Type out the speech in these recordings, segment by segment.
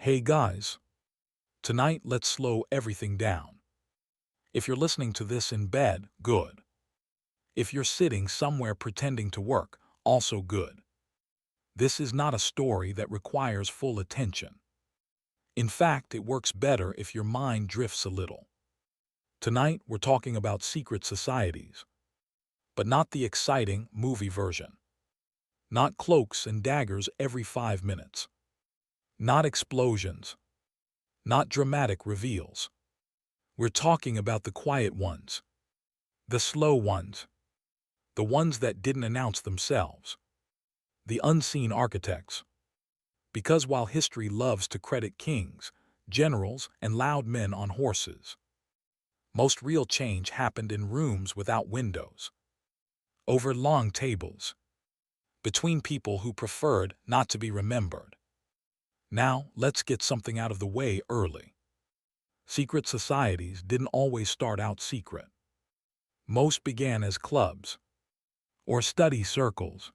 Hey guys, tonight let's slow everything down. If you're listening to this in bed, good. If you're sitting somewhere pretending to work, also good. This is not a story that requires full attention. In fact, it works better if your mind drifts a little. Tonight we're talking about secret societies, but not the exciting movie version. Not cloaks and daggers every 5 minutes. Not explosions. Not dramatic reveals. We're talking about the quiet ones, the slow ones, the ones that didn't announce themselves, the unseen architects. Because while history loves to credit kings, generals, and loud men on horses, most real change happened in rooms without windows, over long tables, between people who preferred not to be remembered. Now, let's get something out of the way early. Secret societies didn't always start out secret. Most began as clubs, or study circles,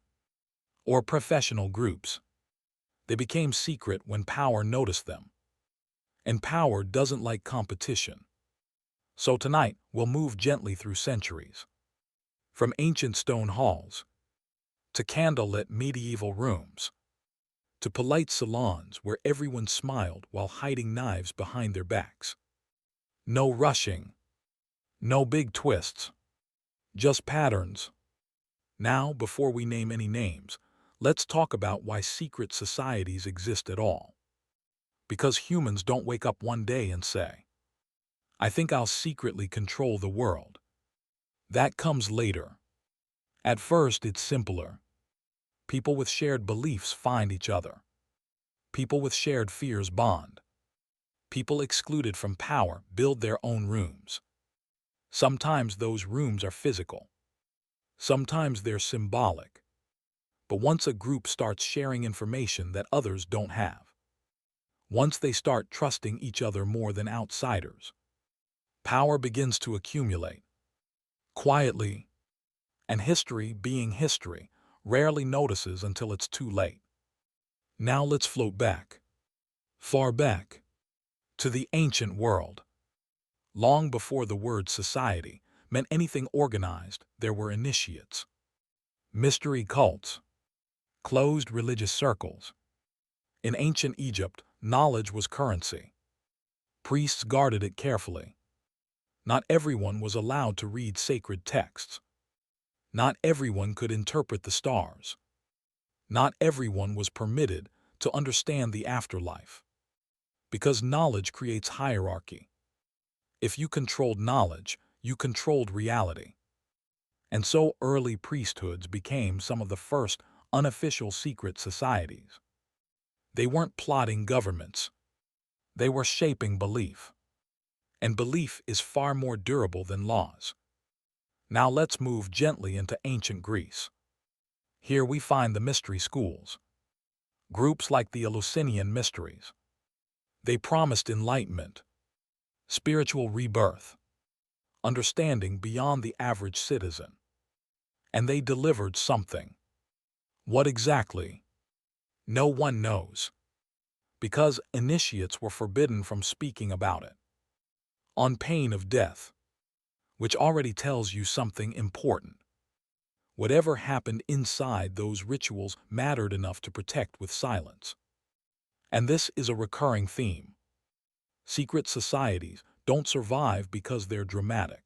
or professional groups. They became secret when power noticed them. And power doesn't like competition. So tonight, we'll move gently through centuries. From ancient stone halls, to candlelit medieval rooms, to polite salons where everyone smiled while hiding knives behind their backs. No rushing, no big twists, just patterns. Now, before we name any names, let's talk about why secret societies exist at all. Because humans don't wake up one day and say, I think I'll secretly control the world. That comes later. At first, it's simpler. People with shared beliefs find each other. People with shared fears bond. People excluded from power build their own rooms. Sometimes those rooms are physical. Sometimes they're symbolic. But once a group starts sharing information that others don't have, once they start trusting each other more than outsiders, power begins to accumulate. Quietly, and history, being history, rarely notices until it's too late. Now let's float back, far back, to the ancient world. Long before the word society meant anything organized, there were initiates, mystery cults, closed religious circles. In ancient Egypt, knowledge was currency. Priests guarded it carefully. Not everyone was allowed to read sacred texts. Not everyone could interpret the stars. Not everyone was permitted to understand the afterlife. Because knowledge creates hierarchy. If you controlled knowledge, you controlled reality. And so early priesthoods became some of the first unofficial secret societies. They weren't plotting governments. They were shaping belief. And belief is far more durable than laws. Now let's move gently into ancient Greece. Here we find the mystery schools. Groups like the Eleusinian Mysteries. They promised enlightenment, spiritual rebirth, understanding beyond the average citizen. And they delivered something. What exactly? No one knows. Because initiates were forbidden from speaking about it, on pain of death, which already tells you something important. Whatever happened inside those rituals mattered enough to protect with silence. And this is a recurring theme. Secret societies don't survive because they're dramatic.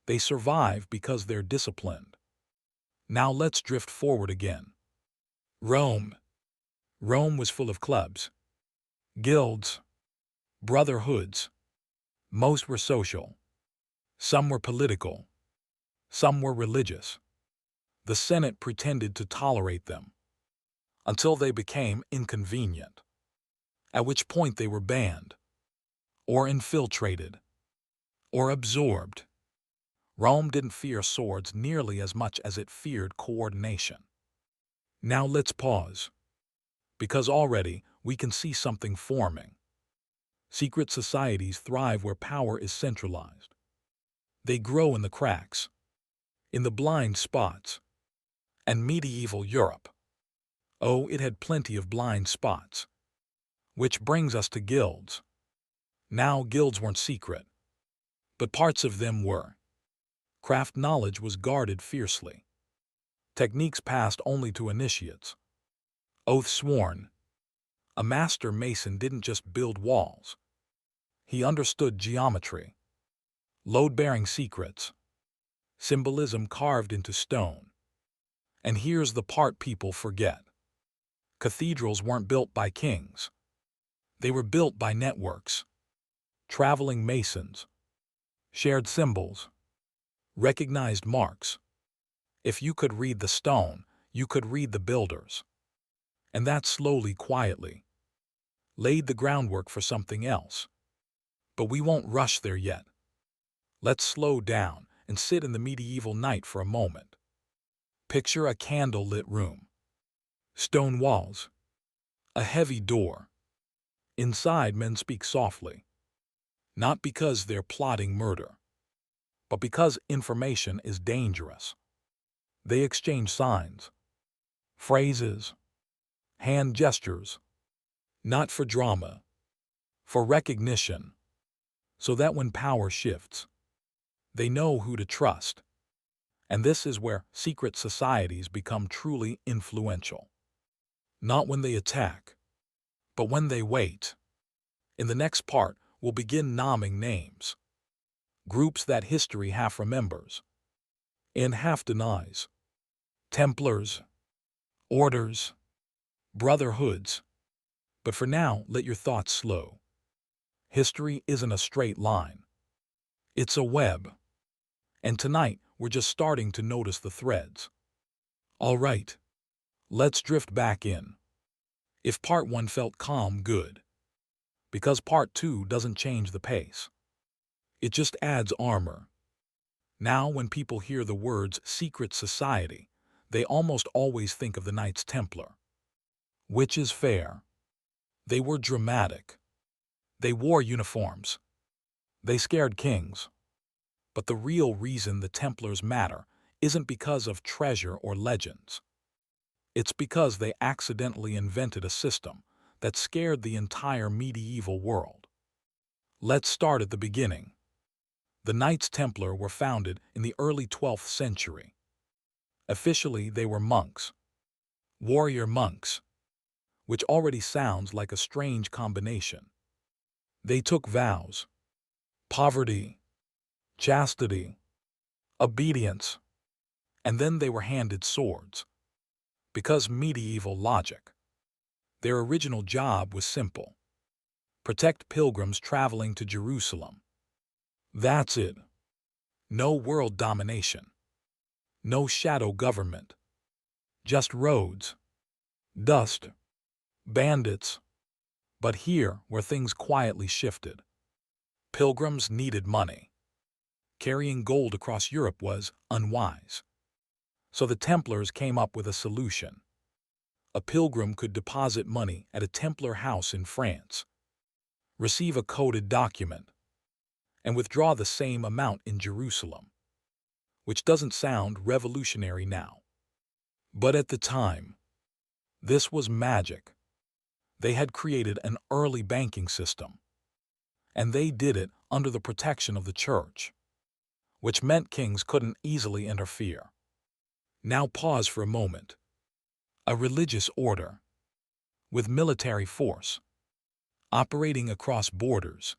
They survive because they're disciplined. Now let's drift forward again. Rome. Rome was full of clubs, guilds, brotherhoods. Most were social. Some were political. Some were religious. The Senate pretended to tolerate them until they became inconvenient, at which point they were banned, or infiltrated, or absorbed. Rome didn't fear swords nearly as much as it feared coordination. Now let's pause, because already we can see something forming. Secret societies thrive where power is centralized. They grow in the cracks, in the blind spots. And medieval Europe, oh, it had plenty of blind spots. Which brings us to guilds. Now, guilds weren't secret, but parts of them were. Craft knowledge was guarded fiercely. Techniques passed only to initiates. Oath sworn. A master mason didn't just build walls. He understood geometry, load-bearing secrets, symbolism carved into stone. And here's the part people forget. Cathedrals weren't built by kings. They were built by networks, traveling masons, shared symbols, recognized marks. If you could read the stone, you could read the builders. And that slowly, quietly, laid the groundwork for something else. But we won't rush there yet. Let's slow down and sit in the medieval night for a moment. Picture a candlelit room. Stone walls. A heavy door. Inside, men speak softly. Not because they're plotting murder, but because information is dangerous. They exchange signs, phrases, hand gestures, not for drama, for recognition, so that when power shifts, they know who to trust. And this is where secret societies become truly influential. Not when they attack, but when they wait. In the next part, we'll begin naming names. Groups that history half remembers and half denies. Templars, orders, brotherhoods. But for now, let your thoughts slow. History isn't a straight line. It's a web. And tonight, we're just starting to notice the threads. All right, let's drift back in. If part 1 felt calm, good. Because part 2 doesn't change the pace. It just adds armor. Now, when people hear the words secret society, they almost always think of the Knights Templar. Which is fair. They were dramatic. They wore uniforms. They scared kings. But the real reason the Templars matter isn't because of treasure or legends. It's because they accidentally invented a system that scared the entire medieval world. Let's start at the beginning. The Knights Templar were founded in the early 12th century. Officially, they were monks. Warrior monks, which already sounds like a strange combination. They took vows: poverty, chastity, obedience, and then they were handed swords. Because medieval logic. Their original job was simple: protect pilgrims traveling to Jerusalem. That's it. No world domination. No shadow government. Just roads, dust, bandits. But here, where things quietly shifted. Pilgrims needed money. Carrying gold across Europe was unwise. So the Templars came up with a solution. A pilgrim could deposit money at a Templar house in France, receive a coded document, and withdraw the same amount in Jerusalem. Which doesn't sound revolutionary now. But at the time, this was magic. They had created an early banking system. And they did it under the protection of the church, which meant kings couldn't easily interfere. Now pause for a moment. A religious order, with military force, operating across borders,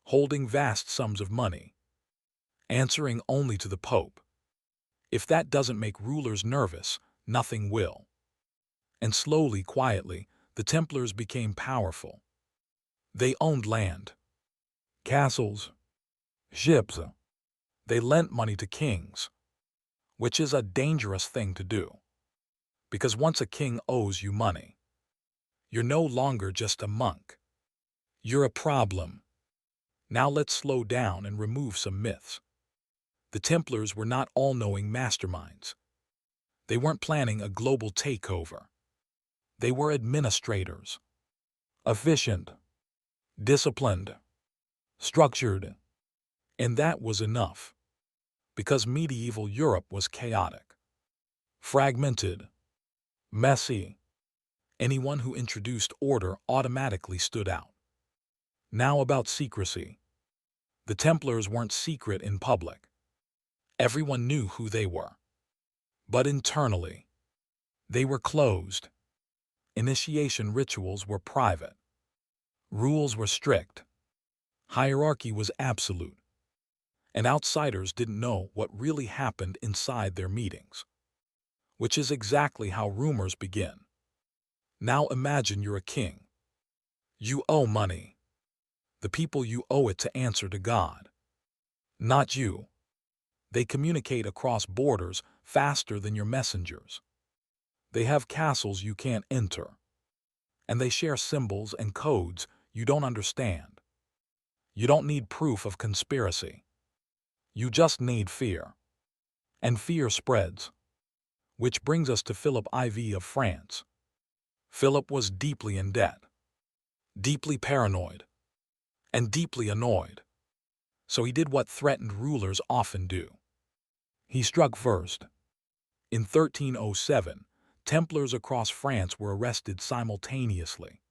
holding vast sums of money, answering only to the Pope. If that doesn't make rulers nervous, nothing will. And slowly, quietly, the Templars became powerful. They owned land, castles, ships. They lent money to kings, which is a dangerous thing to do. Because once a king owes you money, you're no longer just a monk. You're a problem. Now let's slow down and remove some myths. The Templars were not all-knowing masterminds. They weren't planning a global takeover. They were administrators. Efficient, disciplined, structured. And that was enough. Because medieval Europe was chaotic, fragmented, messy, Anyone who introduced order automatically stood out. Now about secrecy. The Templars weren't secret in public. Everyone knew who they were. But internally, they were closed. Initiation rituals were private. Rules were strict. Hierarchy was absolute. And outsiders didn't know what really happened inside their meetings. Which is exactly how rumors begin. Now imagine you're a king. You owe money. The people you owe it to answer to God. Not you. They communicate across borders faster than your messengers. They have castles you can't enter. And they share symbols and codes you don't understand. You don't need proof of conspiracy. You just need fear. And fear spreads. Which brings us to Philip IV of France. Philip was deeply in debt, deeply paranoid, and deeply annoyed. So he did what threatened rulers often do. He struck first. In 1307, Templars across France were arrested simultaneously.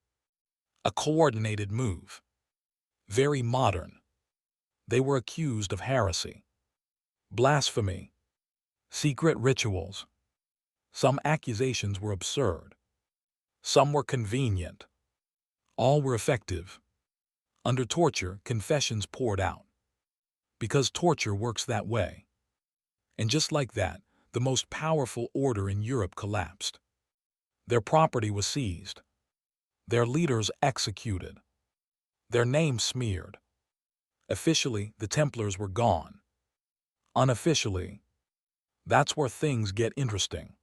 A coordinated move. Very modern. They were accused of heresy, blasphemy, secret rituals. Some accusations were absurd. Some were convenient. All were effective. Under torture, confessions poured out. Because torture works that way. And just like that, the most powerful order in Europe collapsed. Their property was seized. Their leaders executed. Their names smeared. Officially, the Templars were gone. Unofficially, that's where things get interesting.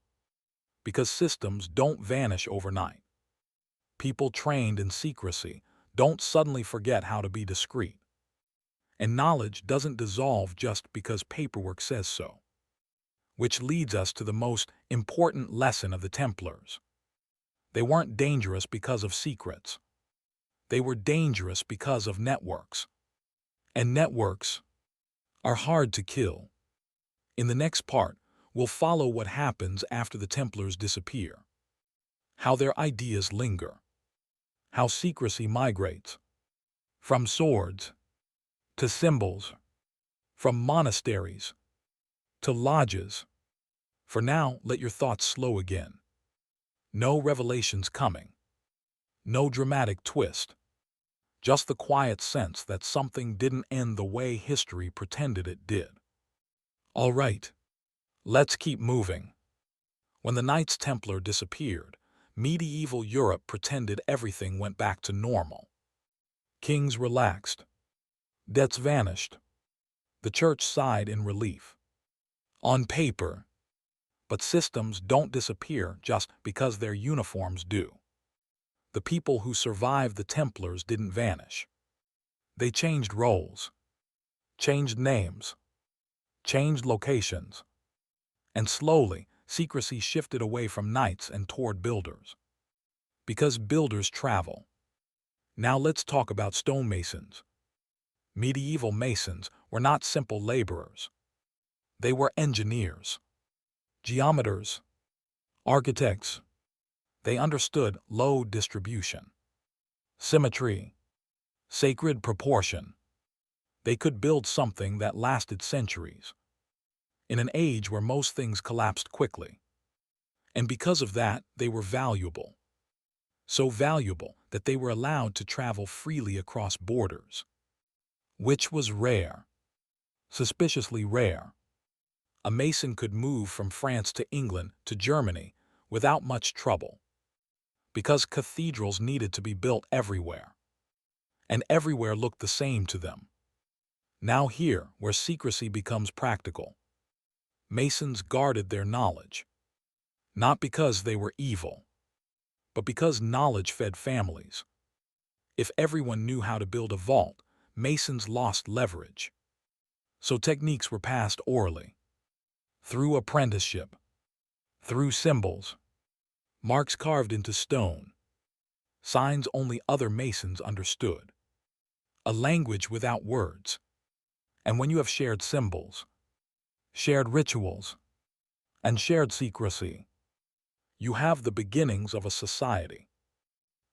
Because systems don't vanish overnight. People trained in secrecy don't suddenly forget how to be discreet. And knowledge doesn't dissolve just because paperwork says so. Which leads us to the most important lesson of the Templars. They weren't dangerous because of secrets. They were dangerous because of networks. And networks are hard to kill. In the next part, we'll follow what happens after the Templars disappear. How their ideas linger. How secrecy migrates. From swords to symbols. From monasteries to lodges. For now, let your thoughts slow again. No revelations coming. No dramatic twist. Just the quiet sense that something didn't end the way history pretended it did. All right, let's keep moving. When the Knights Templar disappeared, medieval Europe pretended everything went back to normal. Kings relaxed. Debts vanished. The church sighed in relief. On paper. But systems don't disappear just because their uniforms do. The people who survived the Templars didn't vanish. They changed roles, changed names, changed locations. And slowly, secrecy shifted away from knights and toward builders. Because builders travel. Now let's talk about stonemasons. Medieval masons were not simple laborers. They were engineers, geometers, architects. They understood load distribution, symmetry, sacred proportion. They could build something that lasted centuries, in an age where most things collapsed quickly. And because of that, they were valuable. So valuable that they were allowed to travel freely across borders. Which was rare. Suspiciously rare. A mason could move from France to England to Germany without much trouble. Because cathedrals needed to be built everywhere. And everywhere looked the same to them. Now here, where secrecy becomes practical. Masons guarded their knowledge. Not because they were evil, but because knowledge fed families. If everyone knew how to build a vault, masons lost leverage. So techniques were passed orally. Through apprenticeship. Through symbols. Marks carved into stone. Signs only other masons understood. A language without words. And when you have shared symbols, shared rituals, and shared secrecy, You have the beginnings of a society.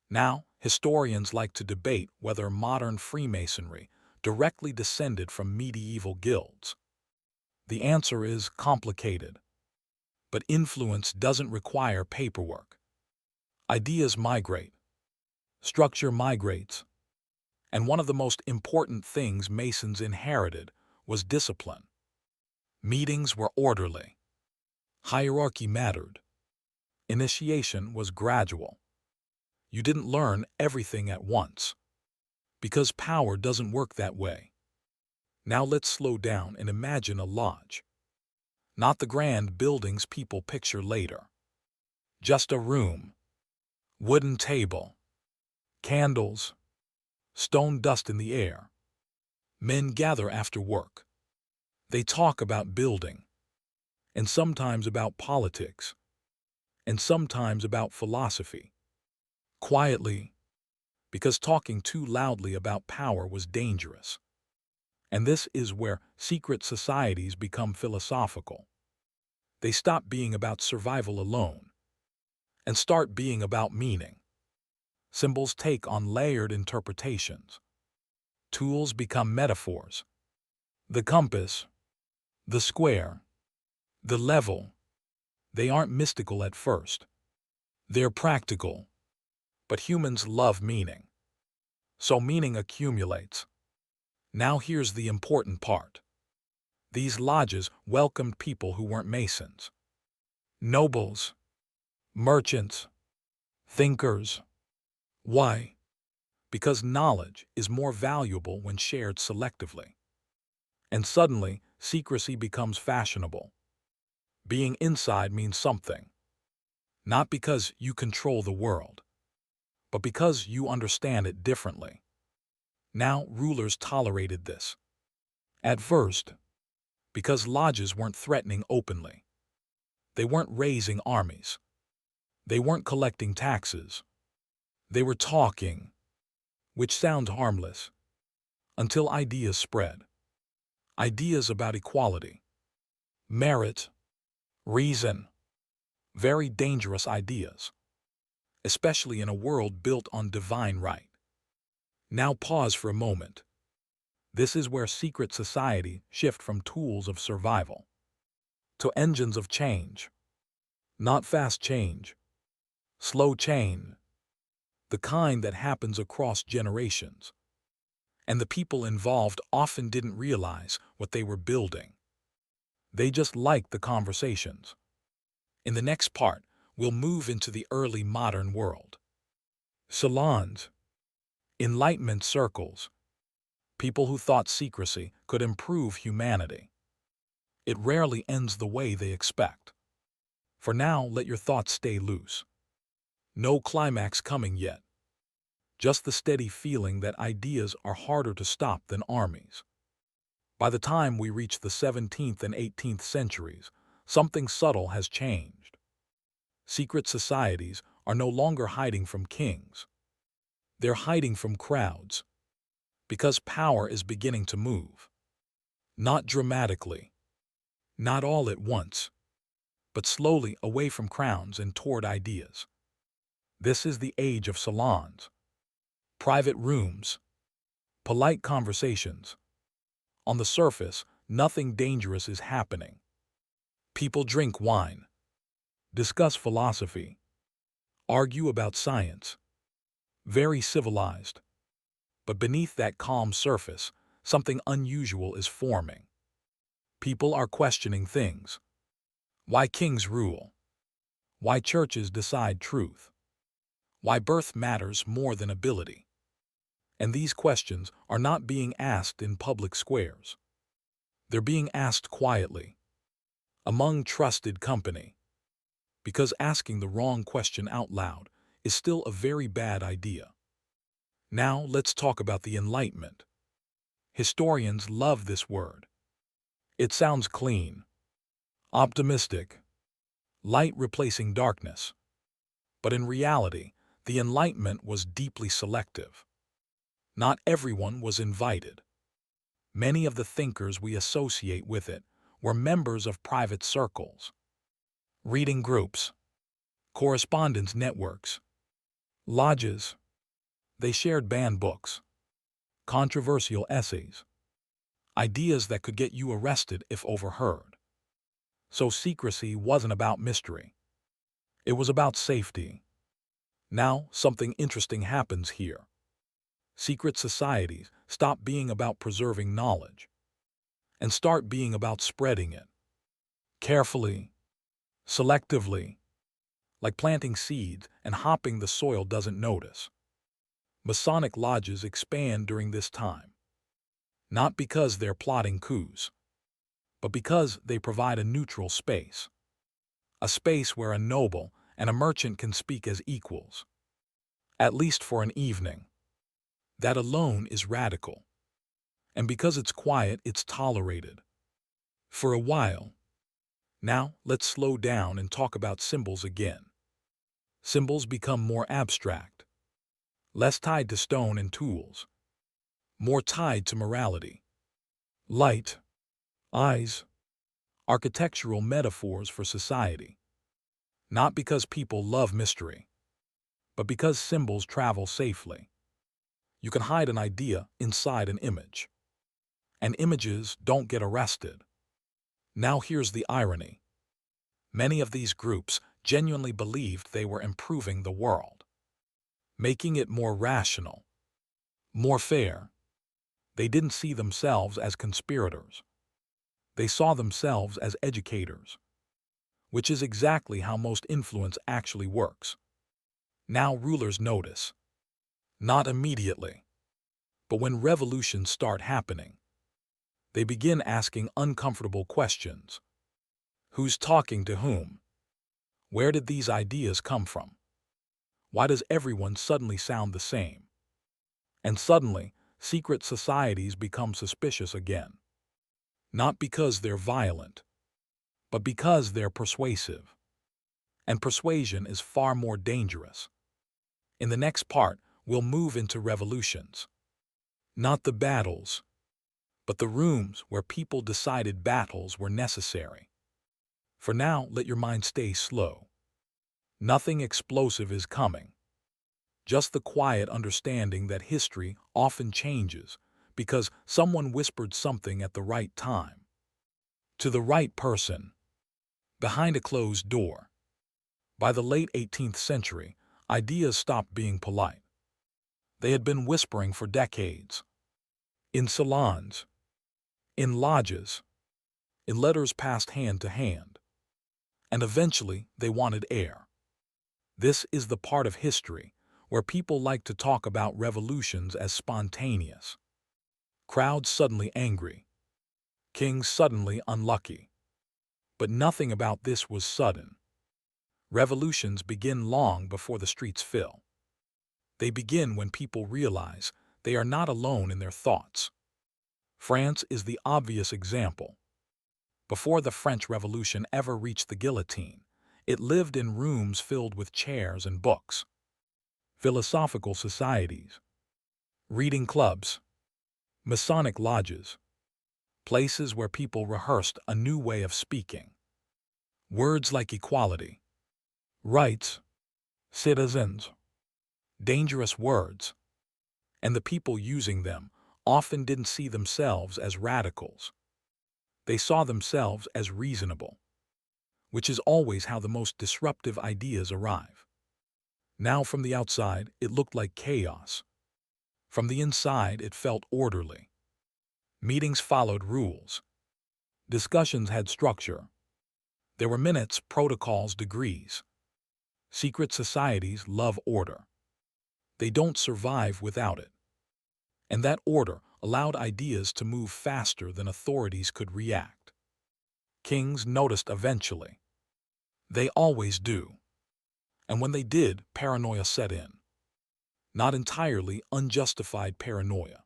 Now, historians like to debate whether modern Freemasonry directly descended from medieval guilds. The answer is complicated, but influence doesn't require paperwork. Ideas migrate, structure migrates, and one of the most important things Masons inherited was discipline. Meetings were orderly. Hierarchy mattered. Initiation was gradual. You didn't learn everything at once, because power doesn't work that way. Now let's slow down and imagine a lodge. Not the grand buildings people picture later. Just a room, wooden table, candles, stone dust in the air. Men gather after work. They talk about building, and sometimes about politics, and sometimes about philosophy. Quietly, because talking too loudly about power was dangerous. And this is where secret societies become philosophical. They stop being about survival alone and start being about meaning. Symbols take on layered interpretations. Tools become metaphors. The compass, the square, the level, they aren't mystical at first. They're practical. But humans love meaning. So meaning accumulates. Now here's the important part. These lodges welcomed people who weren't Masons. Nobles, merchants, thinkers. Why? Because knowledge is more valuable when shared selectively. And suddenly, secrecy becomes fashionable. Being inside means something. Not because you control the world, but because you understand it differently. Now, rulers tolerated this. At first, because lodges weren't threatening openly. They weren't raising armies. They weren't collecting taxes. They were talking, which sounds harmless, until ideas spread. Ideas about equality, merit, reason. Very dangerous ideas, especially in a world built on divine right. Now pause for a moment. This is where secret society shift from tools of survival to engines of change. Not fast change, slow change, the kind that happens across generations. And the people involved often didn't realize what they were building. They just liked the conversations. In the next part, we'll move into the early modern world. Salons, Enlightenment circles, people who thought secrecy could improve humanity. It rarely ends the way they expect. For now, let your thoughts stay loose. No climax coming yet. Just the steady feeling that ideas are harder to stop than armies. By the time we reach the 17th and 18th centuries, something subtle has changed. Secret societies are no longer hiding from kings. They're hiding from crowds. Because power is beginning to move. Not dramatically. Not all at once. But slowly away from crowns and toward ideas. This is the age of salons. Private rooms. Polite conversations. On the surface, nothing dangerous is happening. People drink wine. Discuss philosophy. Argue about science. Very civilized. But beneath that calm surface, something unusual is forming. People are questioning things. Why kings rule? Why churches decide truth? Why birth matters more than ability? And these questions are not being asked in public squares. They're being asked quietly, among trusted company. Because asking the wrong question out loud is still a very bad idea. Now let's talk about the Enlightenment. Historians love this word. It sounds clean, optimistic, light replacing darkness. But in reality, the Enlightenment was deeply selective. Not everyone was invited. Many of the thinkers we associate with it were members of private circles, reading groups, correspondence networks, lodges. They shared banned books, controversial essays, ideas that could get you arrested if overheard. So secrecy wasn't about mystery. It was about safety. Now, something interesting happens here. Secret societies stop being about preserving knowledge and start being about spreading it. Carefully, selectively, like planting seeds and hopping the soil doesn't notice. Masonic lodges expand during this time, not because they're plotting coups, but because they provide a neutral space, a space where a noble and a merchant can speak as equals, at least for an evening. That alone is radical. And because it's quiet, it's tolerated. For a while. Now, let's slow down and talk about symbols again. Symbols become more abstract, less tied to stone and tools, more tied to morality. Light, eyes, architectural metaphors for society. Not because people love mystery, but because symbols travel safely. You can hide an idea inside an image, and images don't get arrested. Now here's the irony. Many of these groups genuinely believed they were improving the world, making it more rational, more fair. They didn't see themselves as conspirators. They saw themselves as educators, which is exactly how most influence actually works. Now rulers notice. Not immediately, but when revolutions start happening, they begin asking uncomfortable questions. Who's talking to whom? Where did these ideas come from? Why does everyone suddenly sound the same? And suddenly, secret societies become suspicious again. Not because they're violent, but because they're persuasive. And persuasion is far more dangerous. In the next part, we'll move into revolutions. Not the battles, but the rooms where people decided battles were necessary. For now, let your mind stay slow. Nothing explosive is coming. Just the quiet understanding that history often changes because someone whispered something at the right time. To the right person. Behind a closed door. By the late 18th century, ideas stopped being polite. They had been whispering for decades. In salons, in lodges, in letters passed hand to hand. And eventually, they wanted air. This is the part of history where people like to talk about revolutions as spontaneous. Crowds suddenly angry. Kings suddenly unlucky. But nothing about this was sudden. Revolutions begin long before the streets fill. They begin when people realize they are not alone in their thoughts. France is the obvious example. Before the French Revolution ever reached the guillotine, it lived in rooms filled with chairs and books, philosophical societies, reading clubs, Masonic lodges, places where people rehearsed a new way of speaking. Words like equality, rights, citizens, dangerous words, and the people using them often didn't see themselves as radicals. They saw themselves as reasonable, which is always how the most disruptive ideas arrive. Now from the outside, it looked like chaos. From the inside, it felt orderly. Meetings followed rules. Discussions had structure. There were minutes, protocols, degrees. Secret societies love order. They don't survive without it. And that order allowed ideas to move faster than authorities could react. Kings noticed eventually. They always do. And when they did, paranoia set in. Not entirely unjustified paranoia.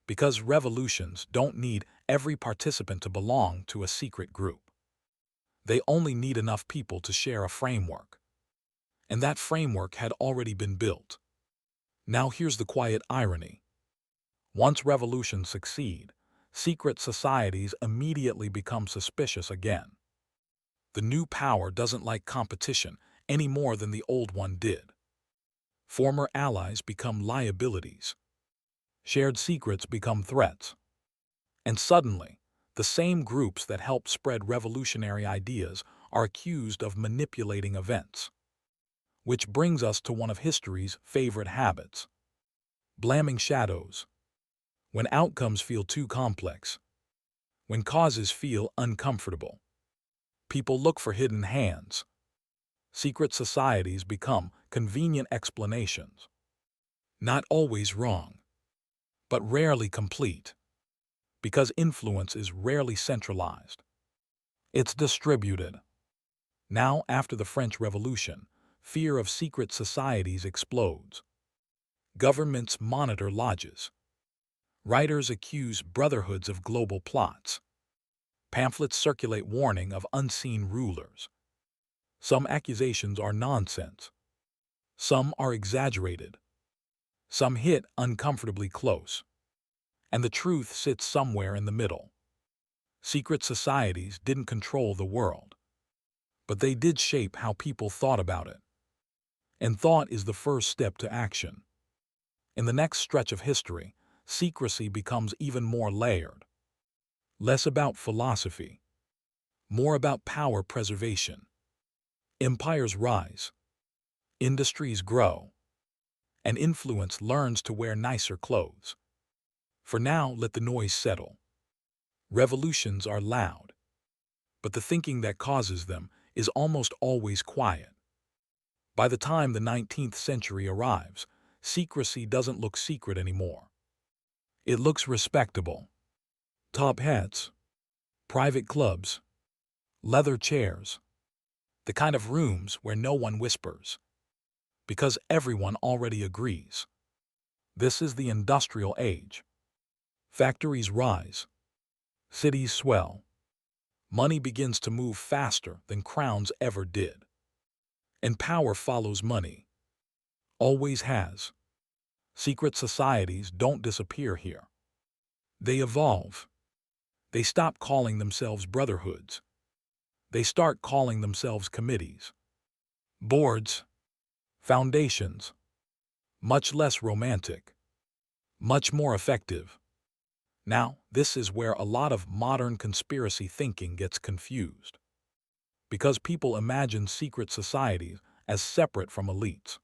Because revolutions don't need every participant to belong to a secret group. They only need enough people to share a framework. And that framework had already been built. Now here's the quiet irony. Once revolutions succeed, secret societies immediately become suspicious again. The new power doesn't like competition any more than the old one did. Former allies become liabilities. Shared secrets become threats. And suddenly, the same groups that help spread revolutionary ideas are accused of manipulating events. Which brings us to one of history's favorite habits: blaming shadows. When outcomes feel too complex, when causes feel uncomfortable, people look for hidden hands. Secret societies become convenient explanations. Not always wrong, but rarely complete, because influence is rarely centralized. It's distributed. Now, after the French Revolution, fear of secret societies explodes. Governments monitor lodges. Writers accuse brotherhoods of global plots. Pamphlets circulate warning of unseen rulers. Some accusations are nonsense. Some are exaggerated. Some hit uncomfortably close. And the truth sits somewhere in the middle. Secret societies didn't control the world, but they did shape how people thought about it. And thought is the first step to action. In the next stretch of history, secrecy becomes even more layered. Less about philosophy, more about power preservation. Empires rise, industries grow, and influence learns to wear nicer clothes. For now, let the noise settle. Revolutions are loud, but the thinking that causes them is almost always quiet. By the time the 19th century arrives, secrecy doesn't look secret anymore. It looks respectable. Top hats, private clubs, leather chairs, the kind of rooms where no one whispers, because everyone already agrees. This is the industrial age. Factories rise, cities swell, money begins to move faster than crowns ever did. And power follows money. Always has. Secret societies don't disappear here. They evolve. They stop calling themselves brotherhoods. They start calling themselves committees, boards, foundations. Much less romantic, much more effective. Now, this is where a lot of modern conspiracy thinking gets confused, because people imagine secret societies as separate from elites.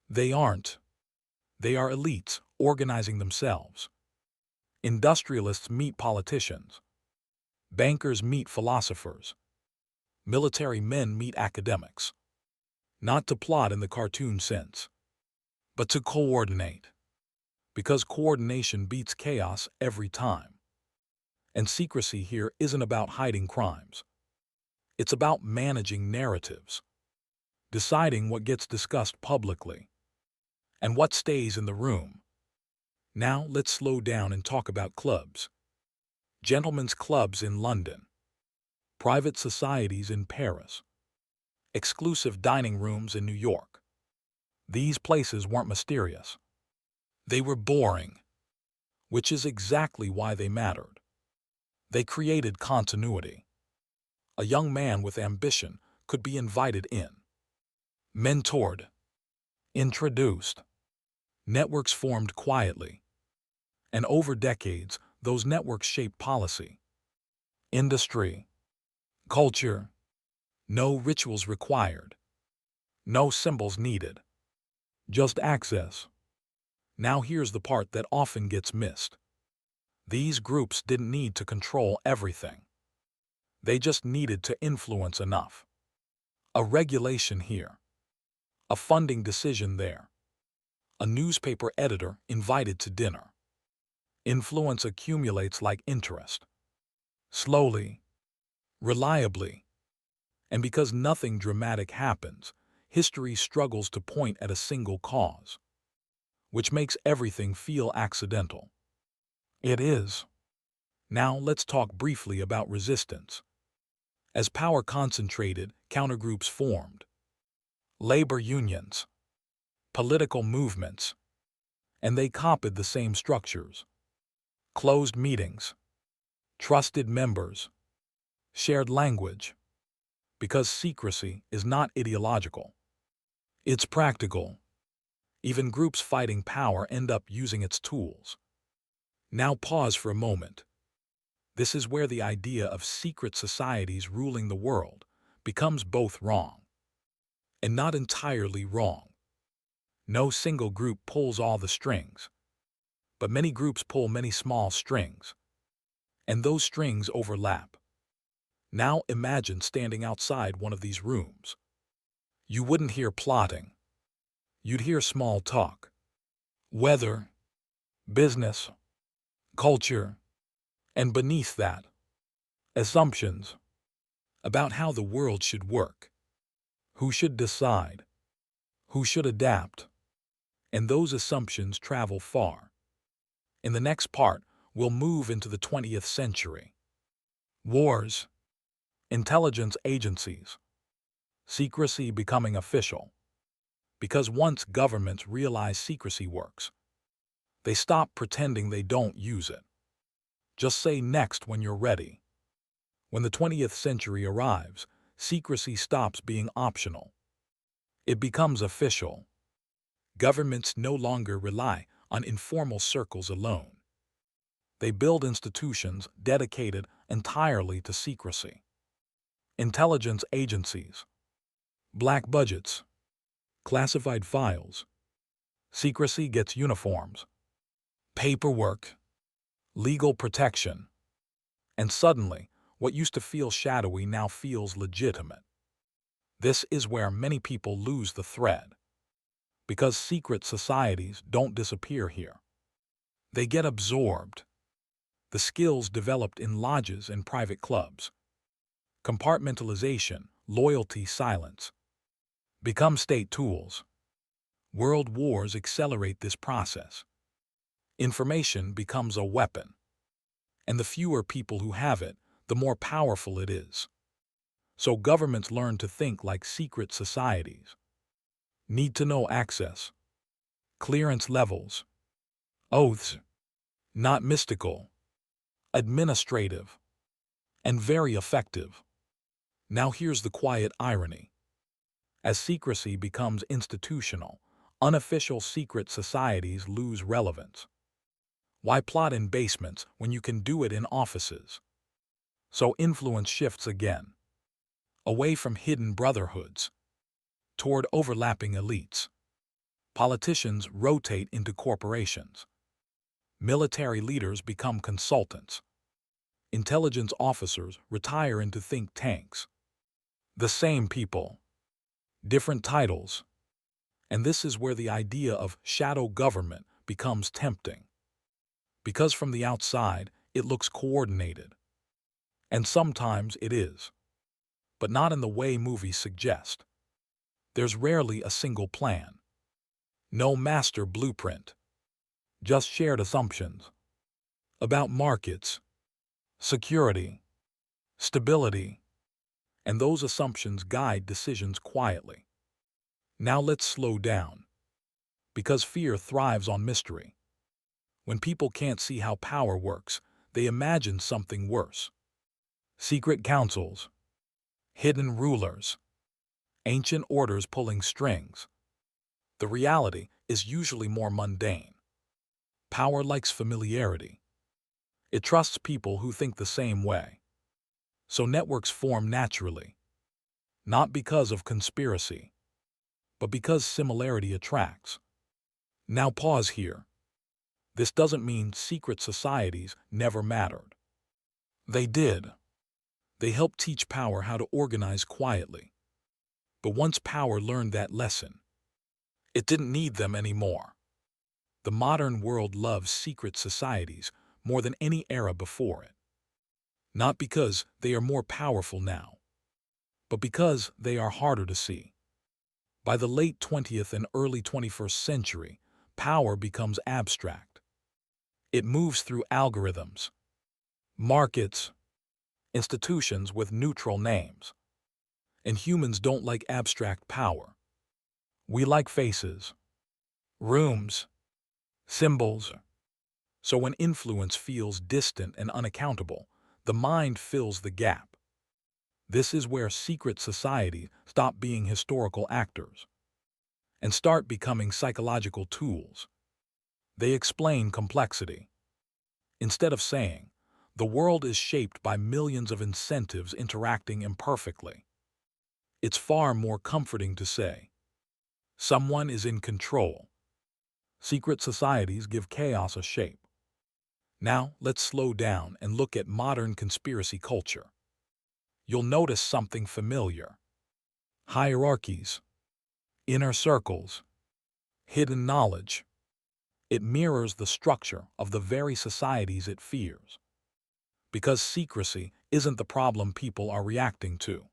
They aren't. They are elites organizing themselves. Industrialists meet politicians. Bankers meet philosophers. Military men meet academics. Not to plot in the cartoon sense, but to coordinate. Because coordination beats chaos every time. And secrecy here isn't about hiding crimes. It's about managing narratives, deciding what gets discussed publicly, and what stays in the room. Now let's slow down and talk about clubs. Gentlemen's clubs in London, private societies in Paris, exclusive dining rooms in New York. These places weren't mysterious. They were boring, which is exactly why they mattered. They created continuity. A young man with ambition could be invited in, mentored, introduced. Networks formed quietly. And over decades, those networks shaped policy, industry, culture. No rituals required, no symbols needed, just access. Now here's the part that often gets missed. These groups didn't need to control everything. They just needed to influence enough. A regulation here, a funding decision there, a newspaper editor invited to dinner. Influence accumulates like interest. Slowly, reliably. And because nothing dramatic happens, history struggles to point at a single cause, which makes everything feel accidental. It is. Now let's talk briefly about resistance. As power concentrated, countergroups formed. Labor unions, political movements, and they copied the same structures. Closed meetings, trusted members, shared language. Because secrecy is not ideological. It's practical. Even groups fighting power end up using its tools. Now pause for a moment. This is where the idea of secret societies ruling the world becomes both wrong and not entirely wrong. No single group pulls all the strings, but many groups pull many small strings, and those strings overlap. Now imagine standing outside one of these rooms. You wouldn't hear plotting. You'd hear small talk. Weather, business, culture, and beneath that, assumptions about how the world should work, who should decide, who should adapt, and those assumptions travel far. In the next part, we'll move into the 20th century. Wars, intelligence agencies, secrecy becoming official. Because once governments realize secrecy works, they stop pretending they don't use it. Just say next when you're ready. When the 20th century arrives, secrecy stops being optional. It becomes official. Governments no longer rely on informal circles alone. They build institutions dedicated entirely to secrecy. Intelligence agencies, black budgets, classified files. Secrecy gets uniforms, paperwork, legal protection, and suddenly, what used to feel shadowy now feels legitimate. This is where many people lose the thread. Because secret societies don't disappear here. They get absorbed. The skills developed in lodges and private clubs, compartmentalization, loyalty, silence, become state tools. World wars accelerate this process. Information becomes a weapon, and the fewer people who have it, the more powerful it is. So governments learn to think like secret societies. Need to know access, clearance levels, oaths, not mystical, administrative, and very effective. Now here's the quiet irony. As secrecy becomes institutional, unofficial secret societies lose relevance. Why plot in basements when you can do it in offices? So influence shifts again, away from hidden brotherhoods, toward overlapping elites. Politicians rotate into corporations. Military leaders become consultants. Intelligence officers retire into think tanks. The same people, different titles. And this is where the idea of shadow government becomes tempting. Because from the outside, it looks coordinated. And sometimes it is. But not in the way movies suggest. There's rarely a single plan. No master blueprint. Just shared assumptions. About markets, security, stability, and those assumptions guide decisions quietly. Now let's slow down. Because fear thrives on mystery. When people can't see how power works, they imagine something worse. Secret councils, hidden rulers, ancient orders pulling strings. The reality is usually more mundane. Power likes familiarity. It trusts people who think the same way. So networks form naturally, not because of conspiracy, but because similarity attracts. Now pause here. This doesn't mean secret societies never mattered. They did. They helped teach power how to organize quietly. But once power learned that lesson, it didn't need them anymore. The modern world loves secret societies more than any era before it. Not because they are more powerful now, but because they are harder to see. By the late 20th and early 21st century, power becomes abstract. It moves through algorithms, markets, institutions with neutral names. And humans don't like abstract power. We like faces, rooms, symbols. So when influence feels distant and unaccountable, the mind fills the gap. This is where secret societies stop being historical actors and start becoming psychological tools. They explain complexity. Instead of saying, the world is shaped by millions of incentives interacting imperfectly, it's far more comforting to say, someone is in control. Secret societies give chaos a shape. Now, let's slow down and look at modern conspiracy culture. You'll notice something familiar. Hierarchies, inner circles, hidden knowledge. It mirrors the structure of the very societies it fears. Because secrecy isn't the problem people are reacting to.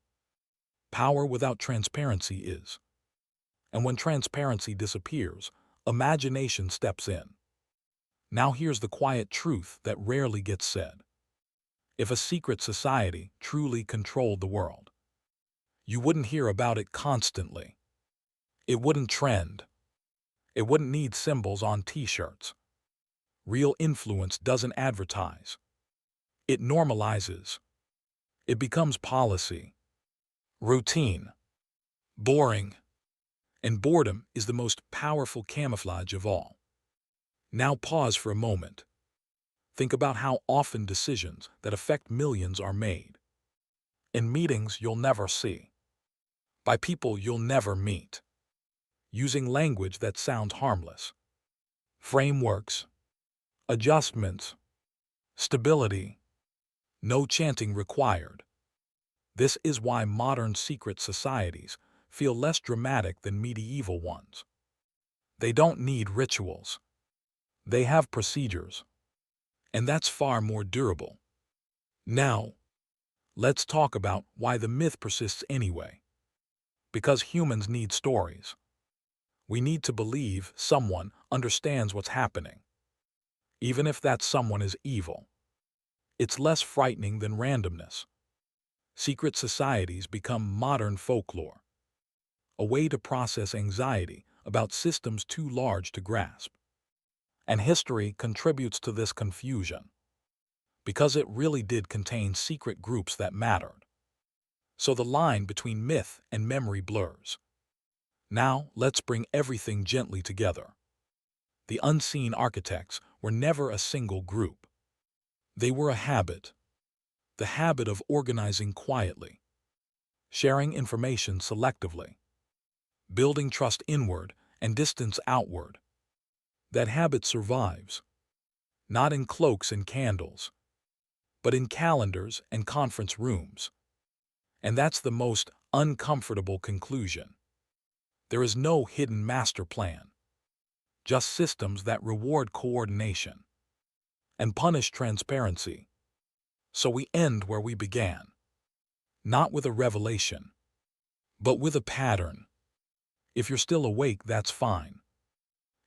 Power without transparency is. And when transparency disappears, imagination steps in. Now here's the quiet truth that rarely gets said. If a secret society truly controlled the world, you wouldn't hear about it constantly. It wouldn't trend. It wouldn't need symbols on t-shirts. Real influence doesn't advertise. It normalizes. It becomes policy. Routine. Boring. And boredom is the most powerful camouflage of all. Now pause for a moment. Think about how often decisions that affect millions are made. In meetings you'll never see. By people you'll never meet. Using language that sounds harmless. Frameworks. Adjustments. Stability. No chanting required. This is why modern secret societies feel less dramatic than medieval ones. They don't need rituals. They have procedures. And that's far more durable. Now, let's talk about why the myth persists anyway. Because humans need stories. We need to believe someone understands what's happening. Even if that someone is evil. It's less frightening than randomness. Secret societies become modern folklore. A way to process anxiety about systems too large to grasp. And history contributes to this confusion. Because it really did contain secret groups that mattered. So the line between myth and memory blurs. Now, let's bring everything gently together. The unseen architects were never a single group. They were a habit. The habit of organizing quietly. Sharing information selectively. Building trust inward and distance outward. That habit survives. Not in cloaks and candles, but in calendars and conference rooms. And that's the most uncomfortable conclusion. There is no hidden master plan. Just systems that reward coordination and punish transparency. So we end where we began. Not with a revelation, but with a pattern. If you're still awake, that's fine.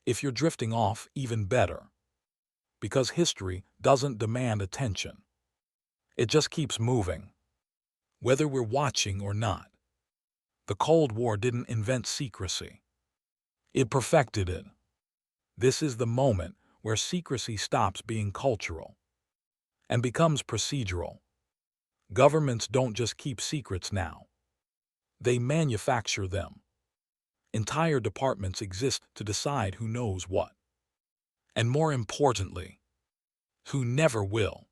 If you're drifting off, even better. Because history doesn't demand attention. It just keeps moving. Whether we're watching or not. The Cold War didn't invent secrecy. It perfected it. This is the moment where secrecy stops being cultural and becomes procedural. Governments don't just keep secrets now. They manufacture them. Entire departments exist to decide who knows what. And more importantly, who never will.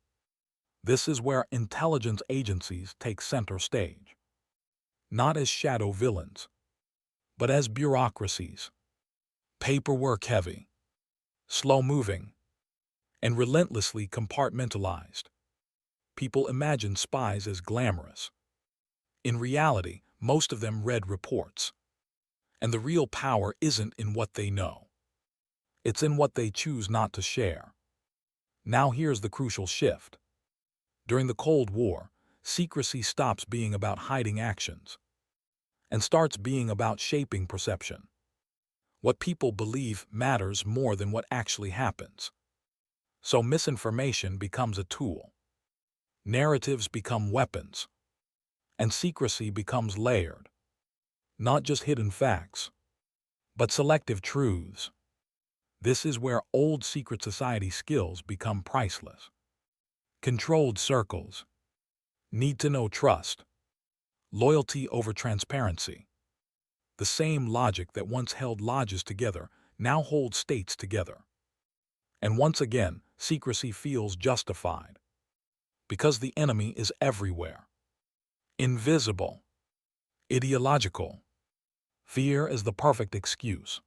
This is where intelligence agencies take center stage. Not as shadow villains, but as bureaucracies. Paperwork heavy, slow-moving, and relentlessly compartmentalized. People imagine spies as glamorous. In reality, most of them read reports. And the real power isn't in what they know. It's in what they choose not to share. Now here's the crucial shift. During the Cold War, secrecy stops being about hiding actions and starts being about shaping perception. What people believe matters more than what actually happens. So misinformation becomes a tool. Narratives become weapons. And secrecy becomes layered. Not just hidden facts, but selective truths. This is where old secret society skills become priceless. Controlled circles. Need to know trust. Loyalty over transparency. The same logic that once held lodges together now holds states together. And once again, secrecy feels justified. Because the enemy is everywhere. Invisible. Ideological. Fear is the perfect excuse.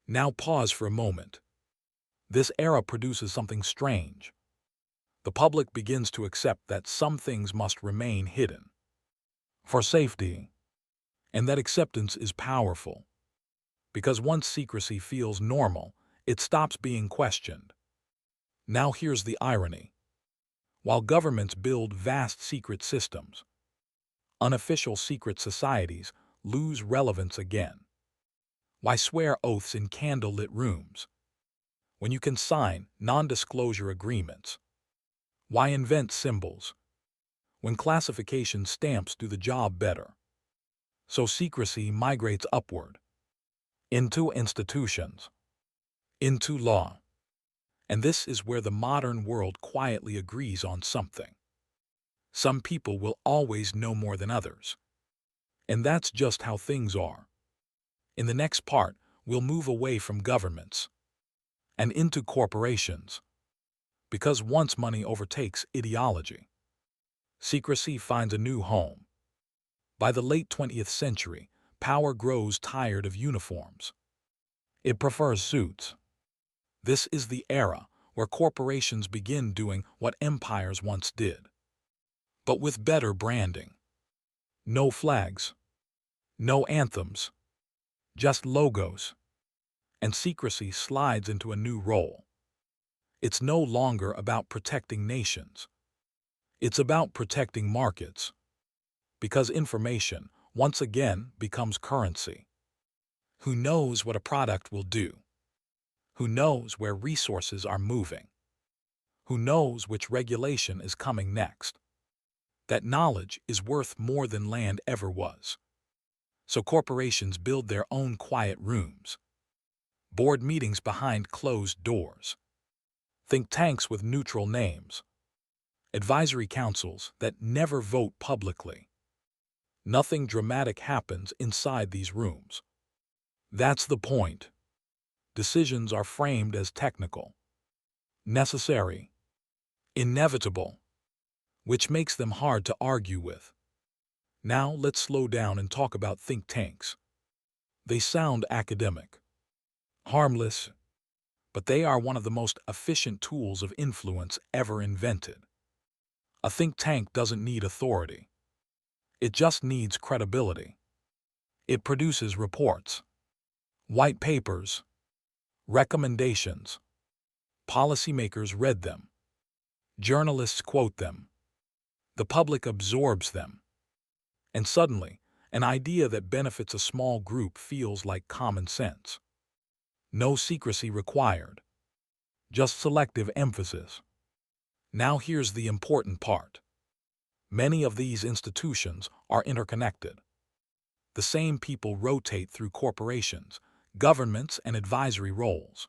Now pause for a moment. This era produces something strange. The public begins to accept that some things must remain hidden. For safety. And that acceptance is powerful. Because once secrecy feels normal, it stops being questioned. Now here's the irony. While governments build vast secret systems, unofficial secret societies lose relevance again. Why swear oaths in candlelit rooms when you can sign non-disclosure agreements? Why invent symbols when classification stamps do the job better? So secrecy migrates upward, into institutions, into law. And this is where the modern world quietly agrees on something. Some people will always know more than others. And that's just how things are. In the next part, we'll move away from governments and into corporations. Because once money overtakes ideology, secrecy finds a new home. By the late 20th century, power grows tired of uniforms. It prefers suits. This is the era where corporations begin doing what empires once did, but with better branding. No flags, no anthems, just logos. And secrecy slides into a new role. It's no longer about protecting nations. It's about protecting markets. Because information, once again, becomes currency. Who knows what a product will do? Who knows where resources are moving? Who knows which regulation is coming next? That knowledge is worth more than land ever was. So corporations build their own quiet rooms. Board meetings behind closed doors. Think tanks with neutral names. Advisory councils that never vote publicly. Nothing dramatic happens inside these rooms. That's the point. Decisions are framed as technical, necessary, inevitable, which makes them hard to argue with. Now let's slow down and talk about think tanks. They sound academic, harmless, but they are one of the most efficient tools of influence ever invented. A think tank doesn't need authority. It just needs credibility. It produces reports, white papers, recommendations. Policymakers read them. Journalists quote them. The public absorbs them. And suddenly, an idea that benefits a small group feels like common sense. No secrecy required. Just selective emphasis. Now here's the important part. Many of these institutions are interconnected. The same people rotate through corporations, governments, and advisory roles.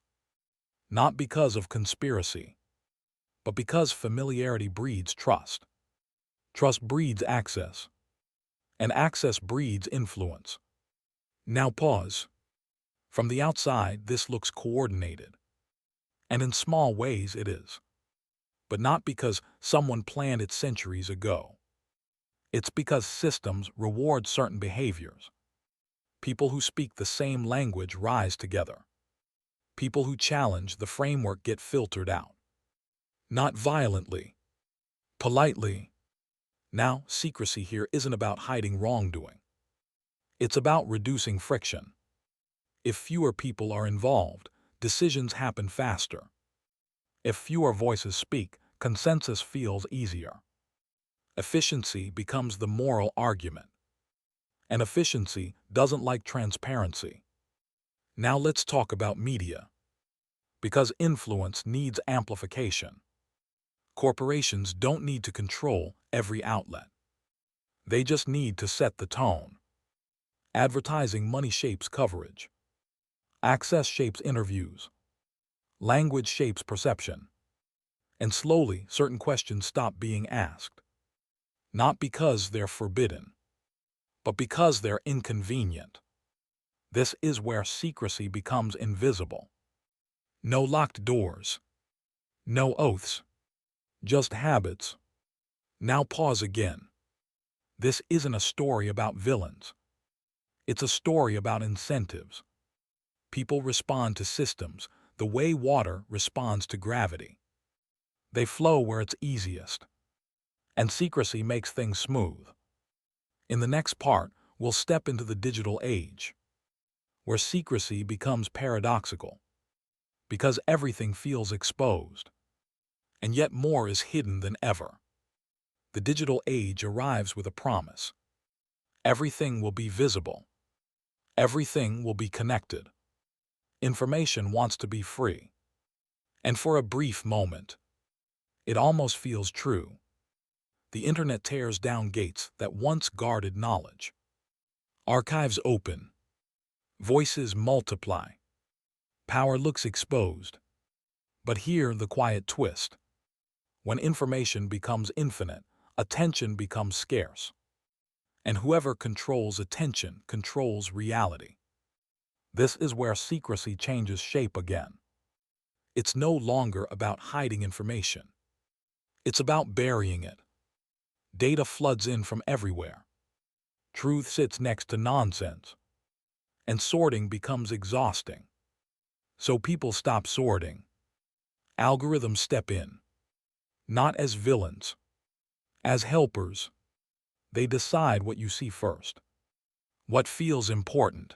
Not because of conspiracy, but because familiarity breeds trust. Trust breeds access, and access breeds influence. Now pause. From the outside, this looks coordinated. And in small ways it is. But not because someone planned it centuries ago. It's because systems reward certain behaviors. People who speak the same language rise together. People who challenge the framework get filtered out. Not violently, politely. Now, secrecy here isn't about hiding wrongdoing. It's about reducing friction. If fewer people are involved, decisions happen faster. If fewer voices speak, consensus feels easier. Efficiency becomes the moral argument. And efficiency doesn't like transparency. Now let's talk about media. Because influence needs amplification. Corporations don't need to control every outlet. They just need to set the tone. Advertising money shapes coverage. Access shapes interviews. Language shapes perception. And slowly, certain questions stop being asked. Not because they're forbidden, but because they're inconvenient. This is where secrecy becomes invisible. No locked doors, no oaths, just habits. Now pause again. This isn't a story about villains. It's a story about incentives. People respond to systems the way water responds to gravity. They flow where it's easiest, and secrecy makes things smooth. In the next part, we'll step into the digital age, where secrecy becomes paradoxical, because everything feels exposed, and yet more is hidden than ever. The digital age arrives with a promise. Everything will be visible. Everything will be connected. Information wants to be free. And for a brief moment, it almost feels true. The internet tears down gates that once guarded knowledge. Archives open. Voices multiply. Power looks exposed. But hear the quiet twist. When information becomes infinite, attention becomes scarce. And whoever controls attention controls reality. This is where secrecy changes shape again. It's no longer about hiding information. It's about burying it. Data floods in from everywhere. Truth sits next to nonsense. And sorting becomes exhausting. So people stop sorting. Algorithms step in. Not as villains, as helpers. They decide what you see first, what feels important,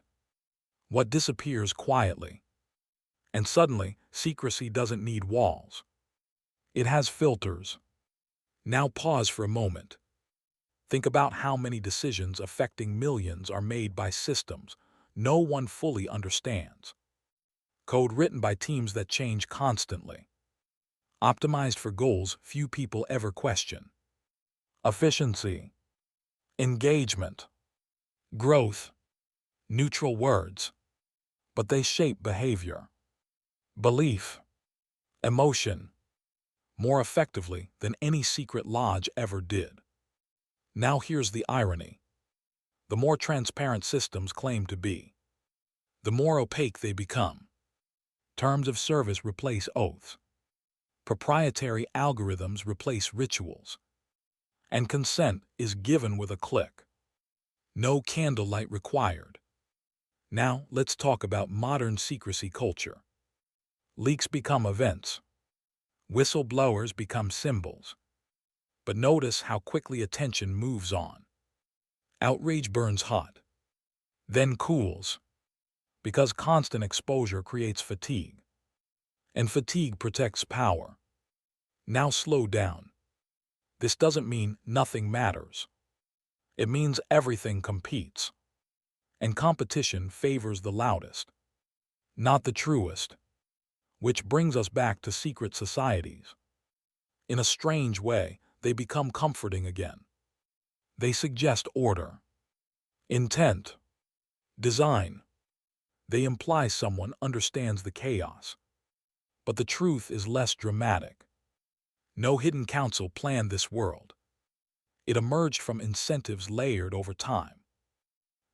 what disappears quietly. And suddenly, secrecy doesn't need walls. It has filters. Now pause for a moment. Think about how many decisions affecting millions are made by systems no one fully understands. Code written by teams that change constantly. Optimized for goals few people ever question. Efficiency, engagement, growth, neutral words. But they shape behavior, belief, emotion, more effectively than any secret lodge ever did. Now here's the irony. The more transparent systems claim to be, the more opaque they become. Terms of service replace oaths. Proprietary algorithms replace rituals. And consent is given with a click. No candlelight required. Now let's talk about modern secrecy culture. Leaks become events. Whistleblowers become symbols. But notice how quickly attention moves on. Outrage burns hot, then cools, because constant exposure creates fatigue. And fatigue protects power. Now slow down. This doesn't mean nothing matters. It means everything competes. And competition favors the loudest, not the truest. Which brings us back to secret societies. In a strange way, they become comforting again. They suggest order, intent, design. They imply someone understands the chaos. But the truth is less dramatic. No hidden council planned this world. It emerged from incentives layered over time.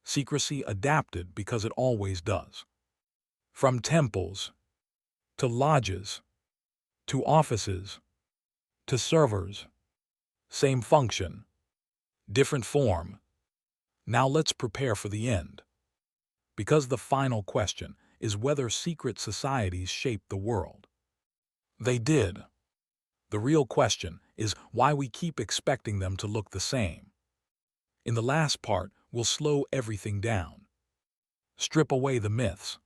Secrecy adapted because it always does. From temples, to lodges, to offices, to servers. Same function, different form. Now let's prepare for the end. Because the final question is whether secret societies shaped the world. They did. The real question is why we keep expecting them to look the same. In the last part, we'll slow everything down, strip away the myths,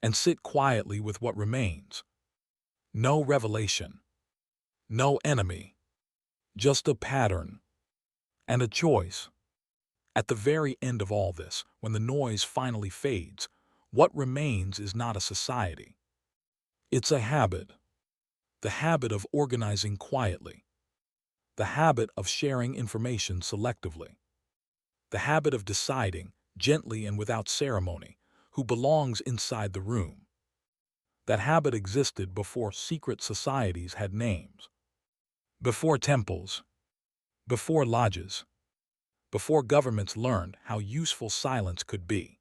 and sit quietly with what remains. No revelation, no enemy, just a pattern and a choice. At the very end of all this, when the noise finally fades, what remains is not a society. It's a habit. The habit of organizing quietly. The habit of sharing information selectively. The habit of deciding, gently and without ceremony, who belongs inside the room. That habit existed before secret societies had names. Before temples. Before lodges. before governments learned how useful silence could be.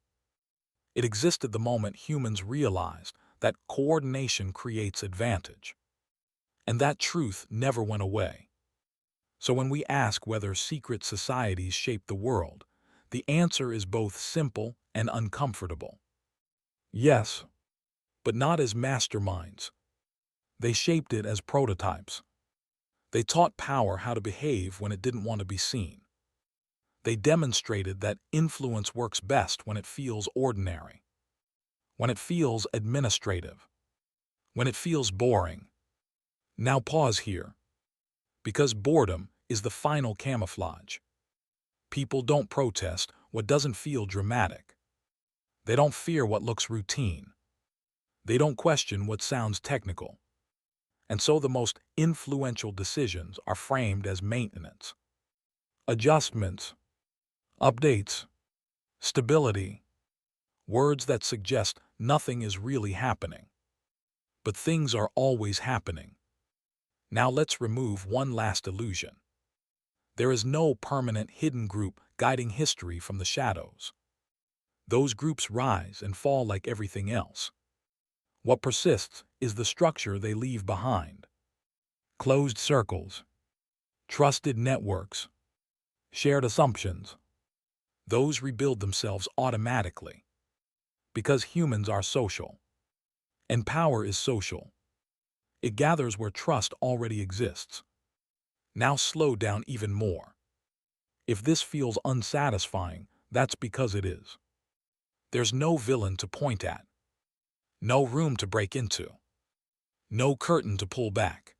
It existed the moment humans realized that coordination creates advantage. And that truth never went away. So when we ask whether secret societies shape the world, the answer is both simple and uncomfortable. Yes, but not as masterminds. They shaped it as prototypes. They taught power how to behave when it didn't want to be seen. They demonstrated that influence works best when it feels ordinary, when it feels administrative, when it feels boring. Now pause here, because boredom is the final camouflage. People don't protest what doesn't feel dramatic. They don't fear what looks routine. They don't question what sounds technical. And so the most influential decisions are framed as maintenance, adjustments, updates, stability, words that suggest nothing is really happening. But things are always happening. Now let's remove one last illusion. There is no permanent hidden group guiding history from the shadows. Those groups rise and fall like everything else. What persists is the structure they leave behind. Closed circles, trusted networks, shared assumptions. Those rebuild themselves automatically. Because humans are social. And power is social. It gathers where trust already exists. Now slow down even more. If this feels unsatisfying, that's because it is. There's no villain to point at. No room to break into. No curtain to pull back.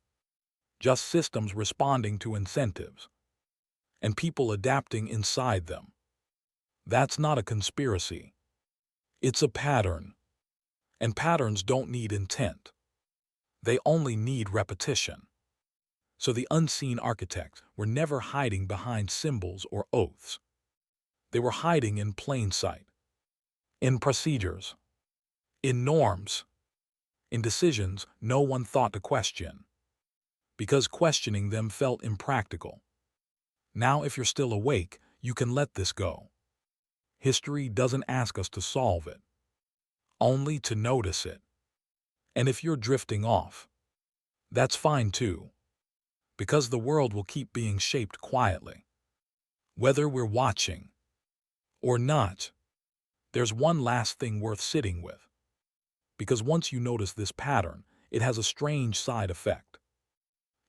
Just systems responding to incentives. And people adapting inside them. That's not a conspiracy. It's a pattern. And patterns don't need intent. They only need repetition. So the unseen architects were never hiding behind symbols or oaths. They were hiding in plain sight. In procedures. In norms. In decisions no one thought to question. Because questioning them felt impractical. Now if you're still awake, you can let this go. History doesn't ask us to solve it. Only to notice it. And if you're drifting off, that's fine too. Because the world will keep being shaped quietly. Whether we're watching or not, there's one last thing worth sitting with. Because once you notice this pattern, it has a strange side effect.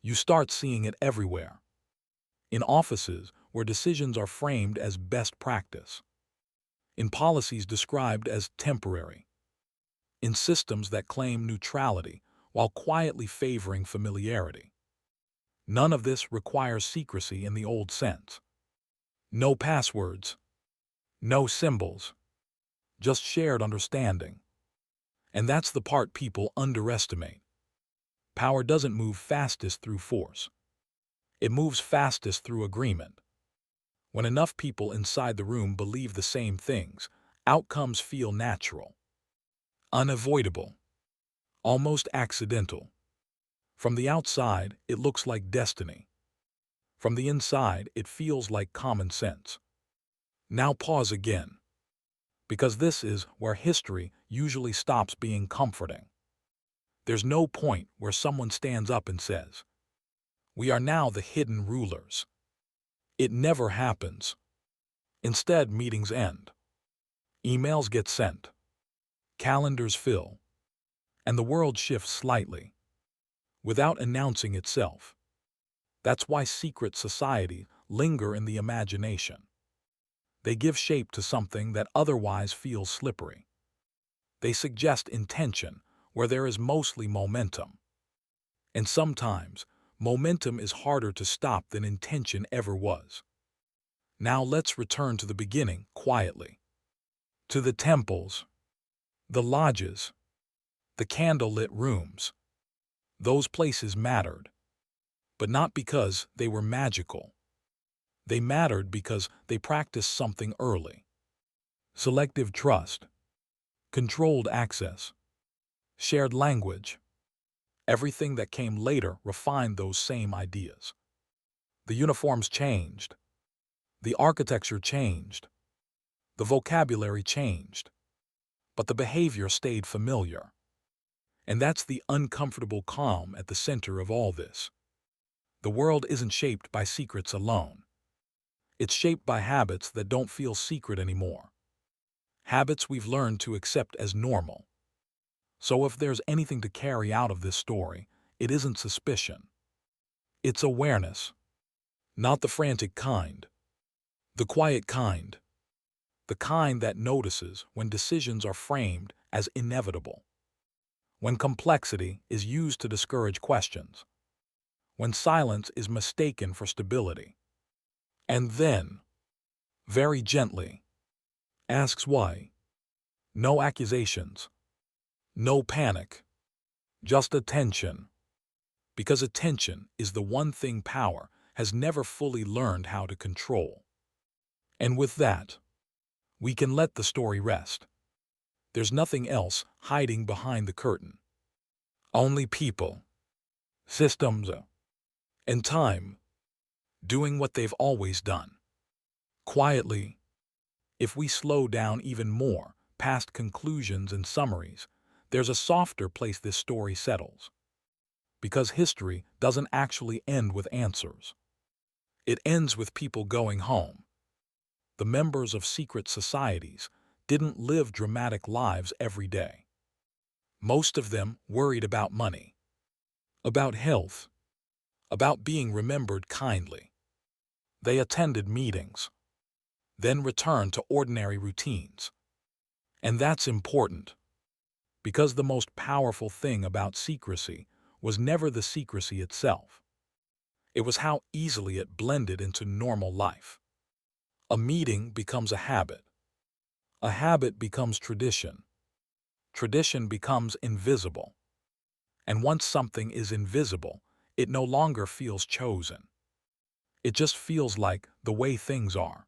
You start seeing it everywhere. In offices where decisions are framed as best practice. In policies described as temporary. In systems that claim neutrality while quietly favoring familiarity. None of this requires secrecy in the old sense. No passwords. No symbols. Just shared understanding. And that's the part people underestimate. Power doesn't move fastest through force. It moves fastest through agreement. When enough people inside the room believe the same things, outcomes feel natural, unavoidable, almost accidental. From the outside, it looks like destiny. From the inside, it feels like common sense. Now pause again. Because this is where history usually stops being comforting. There's no point where someone stands up and says, "We are now the hidden rulers." It never happens. Instead, meetings end. Emails get sent. Calendars fill. And the world shifts slightly, without announcing itself. That's why secret societies linger in the imagination. They give shape to something that otherwise feels slippery. They suggest intention where there is mostly momentum. And sometimes, momentum is harder to stop than intention ever was. Now let's return to the beginning quietly. To the temples, the lodges, the candlelit rooms. Those places mattered. But not because they were magical. They mattered because they practiced something early. Selective trust, controlled access, shared language. Everything that came later refined those same ideas. The uniforms changed. The architecture changed, the vocabulary changed, but the behavior stayed familiar. And that's the uncomfortable calm at the center of all this. The world isn't shaped by secrets alone. It's shaped by habits that don't feel secret anymore. Habits we've learned to accept as normal. So if there's anything to carry out of this story, it isn't suspicion. It's awareness. Not the frantic kind. The quiet kind. The kind that notices when decisions are framed as inevitable. When complexity is used to discourage questions. When silence is mistaken for stability. And then, very gently, asks why. No accusations. No panic. Just attention. Because attention is the one thing power has never fully learned how to control. And with that, we can let the story rest. There's nothing else hiding behind the curtain. Only people, systems, and time doing what they've always done. Quietly, if we slow down even more past conclusions and summaries, there's a softer place this story settles. Because history doesn't actually end with answers. It ends with people going home. The members of secret societies didn't live dramatic lives every day. Most of them worried about money, about health, about being remembered kindly. They attended meetings, then returned to ordinary routines. And that's important, because the most powerful thing about secrecy was never the secrecy itself. It was how easily it blended into normal life. A meeting becomes a habit. A habit becomes tradition. Tradition becomes invisible. And once something is invisible, it no longer feels chosen. It just feels like the way things are.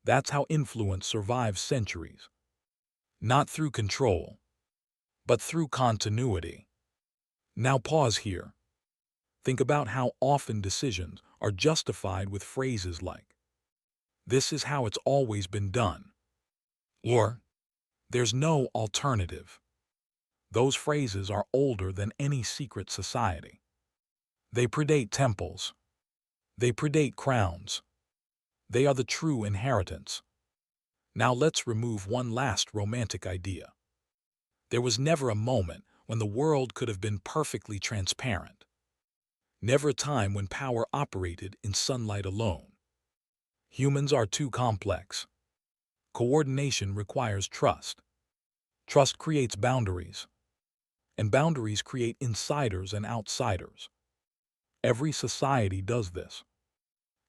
That's how influence survives centuries. Not through control, but through continuity. Now pause here. Think about how often decisions are justified with phrases like, "This is how it's always been done," or "There's no alternative." Those phrases are older than any secret society. They predate temples. They predate crowns. They are the true inheritance. Now let's remove one last romantic idea. There was never a moment when the world could have been perfectly transparent. Never a time when power operated in sunlight alone. Humans are too complex. Coordination requires trust. Trust creates boundaries. And boundaries create insiders and outsiders. Every society does this.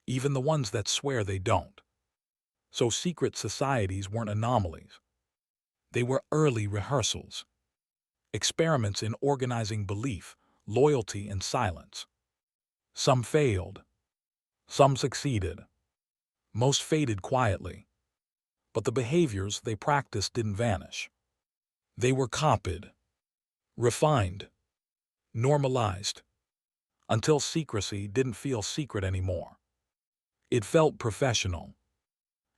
Even the ones that swear they don't. So secret societies weren't anomalies. They were early rehearsals. Experiments in organizing belief, loyalty, and silence. Some failed. Some succeeded. Most faded quietly. But the behaviors they practiced didn't vanish. They were copied, refined, normalized, until secrecy didn't feel secret anymore. It felt professional.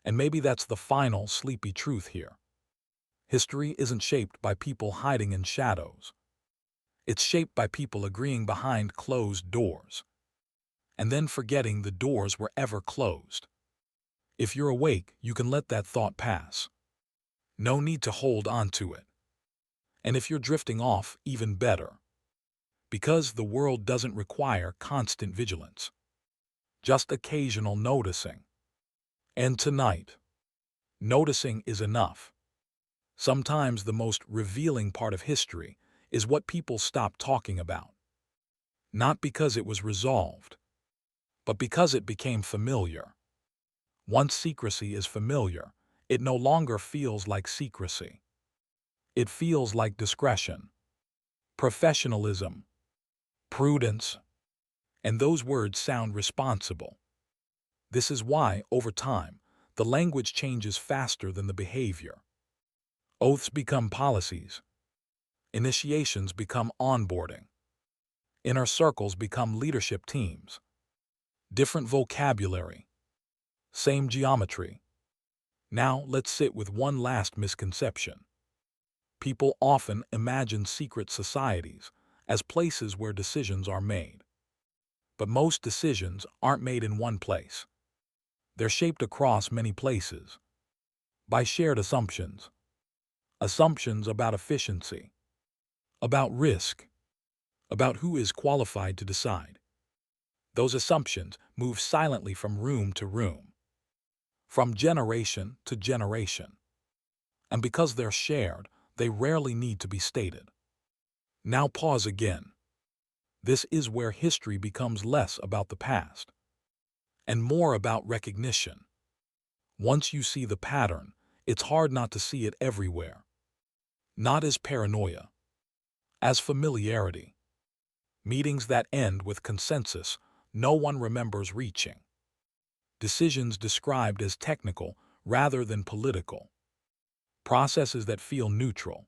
And maybe that's the final sleepy truth here. History isn't shaped by people hiding in shadows. It's shaped by people agreeing behind closed doors, and then forgetting the doors were ever closed. If you're awake, you can let that thought pass. No need to hold on to it. And if you're drifting off, even better. Because the world doesn't require constant vigilance. Just occasional noticing. And tonight, noticing is enough. Sometimes the most revealing part of history is what people stop talking about. Not because it was resolved, but because it became familiar. Once secrecy is familiar, it no longer feels like secrecy. It feels like discretion, professionalism, prudence, and those words sound responsible. This is why, over time, the language changes faster than the behavior. Oaths become policies. Initiations become onboarding. Inner circles become leadership teams. Different vocabulary. Same geometry. Now let's sit with one last misconception. People often imagine secret societies as places where decisions are made. But most decisions aren't made in one place. They're shaped across many places by shared assumptions. Assumptions about efficiency, about risk, about who is qualified to decide. Those assumptions move silently from room to room, from generation to generation. And because they're shared, they rarely need to be stated. Now pause again. This is where history becomes less about the past and more about recognition. Once you see the pattern, it's hard not to see it everywhere. Not as paranoia, as familiarity. Meetings that end with consensus no one remembers reaching. Decisions described as technical rather than political. Processes that feel neutral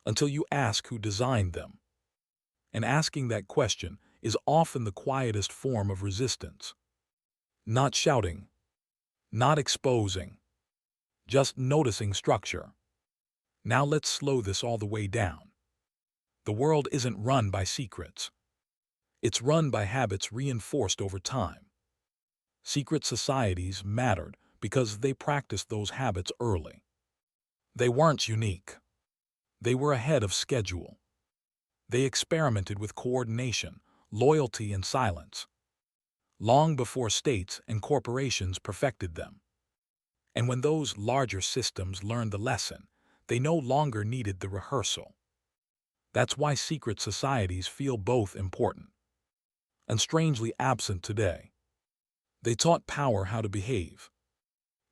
until you ask who designed them. And asking that question is often the quietest form of resistance. Not shouting, not exposing, just noticing structure. Now let's slow this all the way down. The world isn't run by secrets. It's run by habits reinforced over time. Secret societies mattered because they practiced those habits early. They weren't unique. They were ahead of schedule. They experimented with coordination, loyalty, and silence, long before states and corporations perfected them. And when those larger systems learned the lesson, they no longer needed the rehearsal. That's why secret societies feel both important and strangely absent today. They taught power how to behave,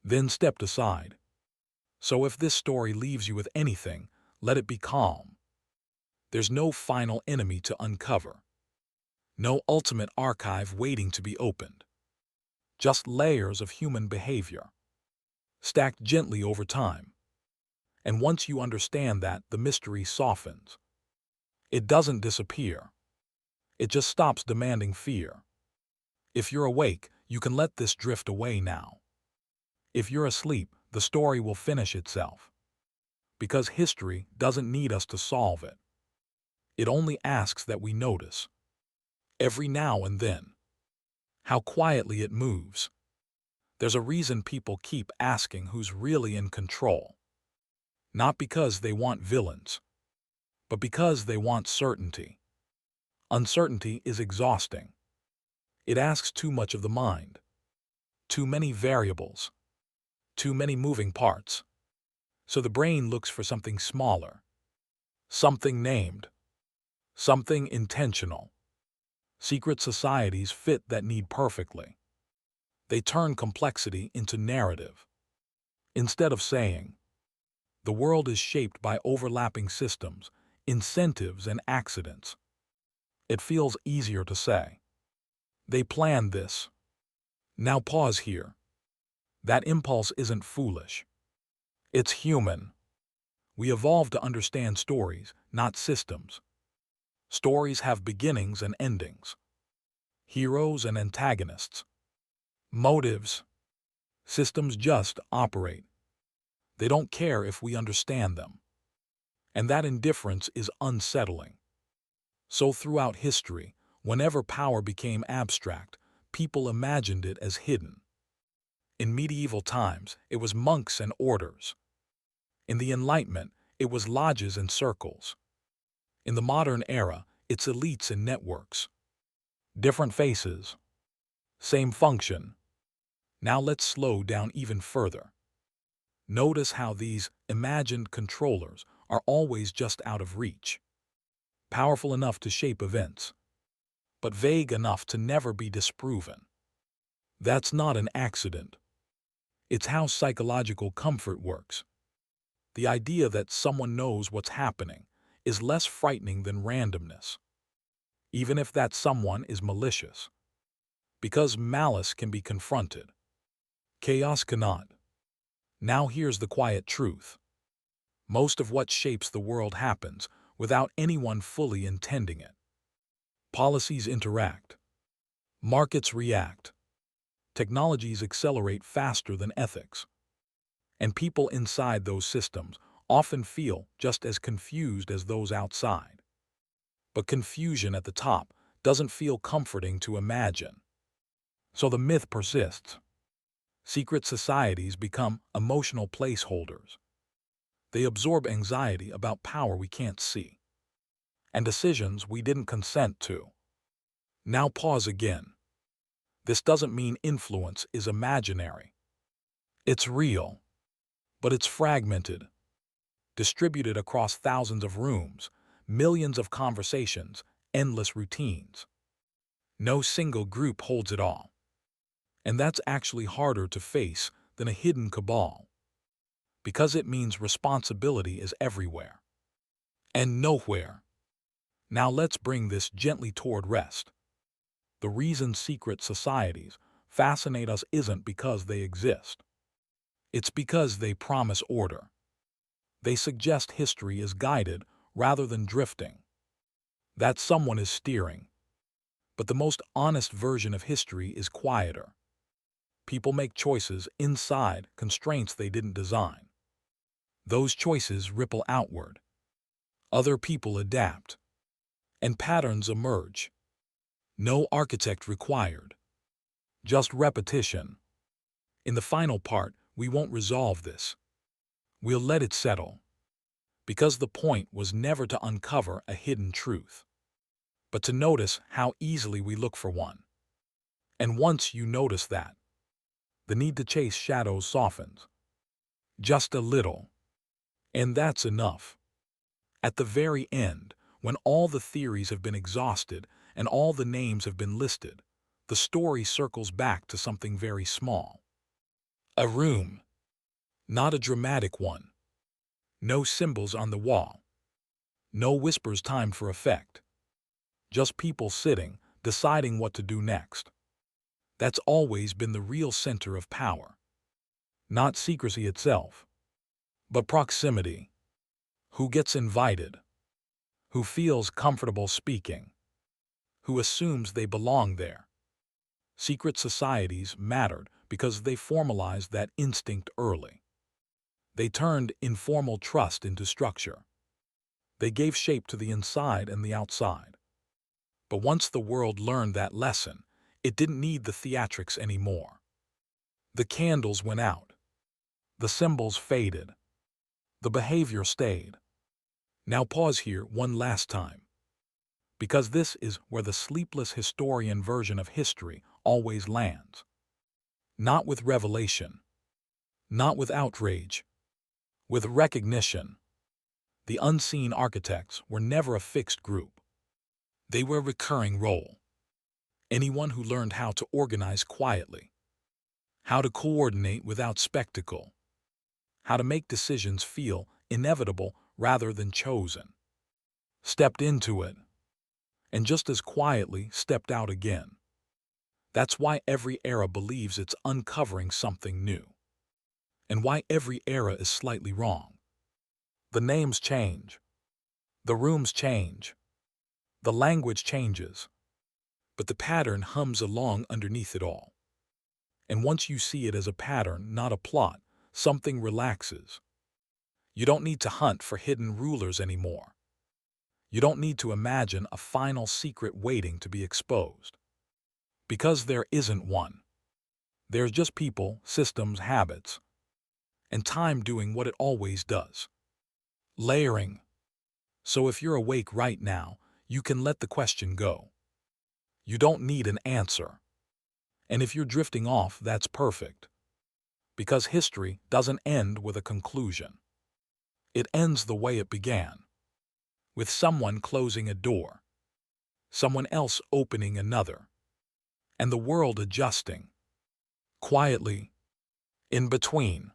then stepped aside. So if this story leaves you with anything, let it be calm. There's no final enemy to uncover, no ultimate archive waiting to be opened. Just layers of human behavior, stacked gently over time. And once you understand that, the mystery softens. It doesn't disappear. It just stops demanding fear. If you're awake, you can let this drift away now. If you're asleep, the story will finish itself. Because history doesn't need us to solve it. It only asks that we notice, every now and then, how quietly it moves. There's a reason people keep asking who's really in control. Not because they want villains, but because they want certainty. Uncertainty is exhausting. It asks too much of the mind, too many variables, too many moving parts. So the brain looks for something smaller, something named, something intentional. Secret societies fit that need perfectly. They turn complexity into narrative. Instead of saying, the world is shaped by overlapping systems, incentives, and accidents, it feels easier to say, they planned this. Now pause here. That impulse isn't foolish. It's human. We evolved to understand stories, not systems. Stories have beginnings and endings, heroes and antagonists, motives. Systems just operate. They don't care if we understand them. And that indifference is unsettling. So throughout history, whenever power became abstract, people imagined it as hidden. In medieval times, it was monks and orders. In the Enlightenment, it was lodges and circles. In the modern era, it's elites and networks. Different faces, same function. Now let's slow down even further. Notice how these imagined controllers are always just out of reach. Powerful enough to shape events, but vague enough to never be disproven. That's not an accident. It's how psychological comfort works. The idea that someone knows what's happening is less frightening than randomness, even if that someone is malicious. Because malice can be confronted. Chaos cannot. Now here's the quiet truth. Most of what shapes the world happens without anyone fully intending it. Policies interact. Markets react. Technologies accelerate faster than ethics, and people inside those systems often feel just as confused as those outside. But confusion at the top doesn't feel comforting to imagine. So the myth persists. Secret societies become emotional placeholders. They absorb anxiety about power we can't see, and decisions we didn't consent to. Now pause again. This doesn't mean influence is imaginary. It's real, but it's fragmented, distributed across thousands of rooms, millions of conversations, endless routines. No single group holds it all. And that's actually harder to face than a hidden cabal, because it means responsibility is everywhere and nowhere. Now let's bring this gently toward rest. The reason secret societies fascinate us isn't because they exist. It's because they promise order. They suggest history is guided rather than drifting, that someone is steering. But the most honest version of history is quieter. People make choices inside constraints they didn't design. Those choices ripple outward. Other people adapt, and patterns emerge. No architect required, just repetition. In the final part, we won't resolve this. We'll let it settle, because the point was never to uncover a hidden truth, but to notice how easily we look for one. And once you notice that, the need to chase shadows softens. Just a little. And that's enough. At the very end, when all the theories have been exhausted and all the names have been listed, the story circles back to something very small. A room. Not a dramatic one. No symbols on the wall. No whispers timed for effect. Just people sitting, deciding what to do next. That's always been the real center of power. Not secrecy itself, but proximity. Who gets invited? Who feels comfortable speaking? Who assumes they belong there? Secret societies mattered because they formalized that instinct early. They turned informal trust into structure. They gave shape to the inside and the outside. But once the world learned that lesson, it didn't need the theatrics anymore. The candles went out. The symbols faded. The behavior stayed. Now pause here one last time, because this is where the sleepless historian version of history always lands. Not with revelation, not with outrage, with recognition. The unseen architects were never a fixed group. They were a recurring role. Anyone who learned how to organize quietly, how to coordinate without spectacle, how to make decisions feel inevitable rather than chosen, stepped into it, and just as quietly stepped out again. That's why every era believes it's uncovering something new, and why every era is slightly wrong. The names change, the rooms change, the language changes, but the pattern hums along underneath it all. And once you see it as a pattern, not a plot, something relaxes. You don't need to hunt for hidden rulers anymore. You don't need to imagine a final secret waiting to be exposed. Because there isn't one. There's just people, systems, habits, and time doing what it always does. Layering. So if you're awake right now, you can let the question go. You don't need an answer. And if you're drifting off, that's perfect. Because history doesn't end with a conclusion. It ends the way it began. With someone closing a door, someone else opening another, and the world adjusting. Quietly, in between.